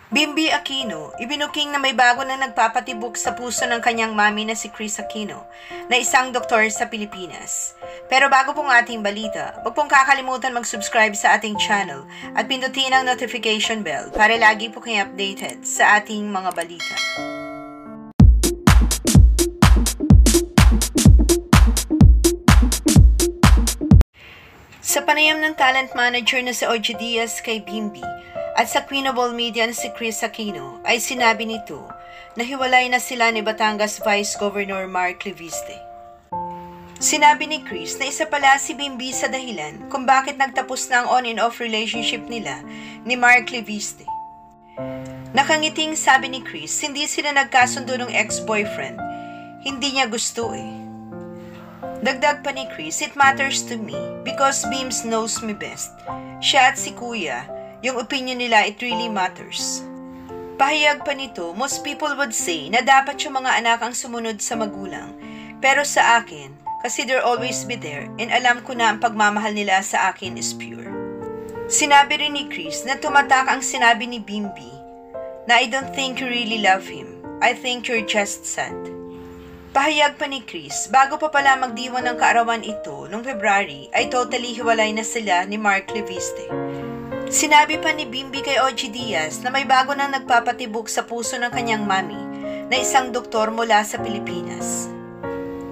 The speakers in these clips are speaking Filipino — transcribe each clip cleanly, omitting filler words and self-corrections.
Bimby Aquino, ibinuking na may bago na nagpapatibok sa puso ng kanyang mami na si Kris Aquino, na isang doktor sa Pilipinas. Pero bago pong ating balita, huwag pong kakalimutan mag-subscribe sa ating channel at pindutin ang notification bell para lagi po kayo updated sa ating mga balita. Sa panayam ng talent manager na si OG Diaz kay Bimby, at sa Queen of All Media na si Kris Aquino ay sinabi nito na hiwalay na sila ni Batangas Vice Governor Mark Leviste. Sinabi ni Kris na isa pala si Bimby sa dahilan kung bakit nagtapos na ang on and off relationship nila ni Mark Leviste. Nakangiting sabi ni Kris, hindi sila nagkasundo ng ex-boyfriend. Hindi niya gusto eh. Dagdag pa ni Kris, it matters to me because Beams knows me best. Siya at si Kuya, yung opinion nila, it really matters. Pahayag pa nito, most people would say na dapat yung mga anak ang sumunod sa magulang. Pero sa akin, kasi they'll always be there and alam ko na ang pagmamahal nila sa akin is pure. Sinabi rin ni Kris na tumatak ang sinabi ni Bimby na I don't think you really love him. I think you're just sad. Pahayag pa ni Kris, bago pa pala magdiwan ng kaarawan ito noong February ay totally hiwalay na sila ni Mark Leviste. Sinabi pa ni Bimby kay OG Diaz na may bago nang nagpapatibok sa puso ng kanyang mami na isang doktor mula sa Pilipinas.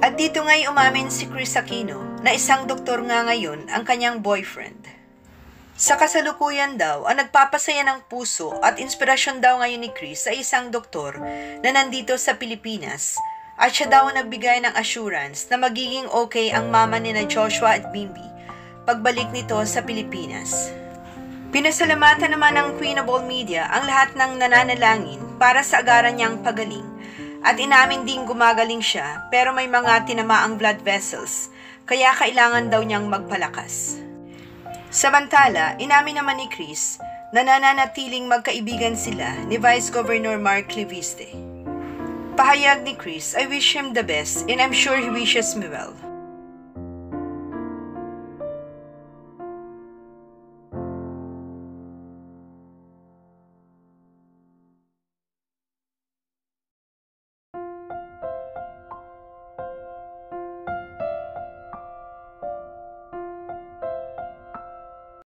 At dito nga'y umamin si Kris Aquino na isang doktor nga ngayon ang kanyang boyfriend. Sa kasalukuyan daw, ang nagpapasaya ng puso at inspirasyon daw ngayon ni Kris ay isang doktor na nandito sa Pilipinas at siya daw nagbigay ng assurance na magiging okay ang mama ni na Joshua at Bimby pagbalik nito sa Pilipinas. Pinasalamatan naman ng Queen of All Media ang lahat ng nananalangin para sa agaran niyang pagaling at inamin ding gumagaling siya pero may mga tinamaang blood vessels kaya kailangan daw niyang magpalakas. Samantala, inamin naman ni Kris na nananatiling magkaibigan sila ni Vice Governor Mark Leviste. Pahayag ni Kris, I wish him the best and I'm sure he wishes me well.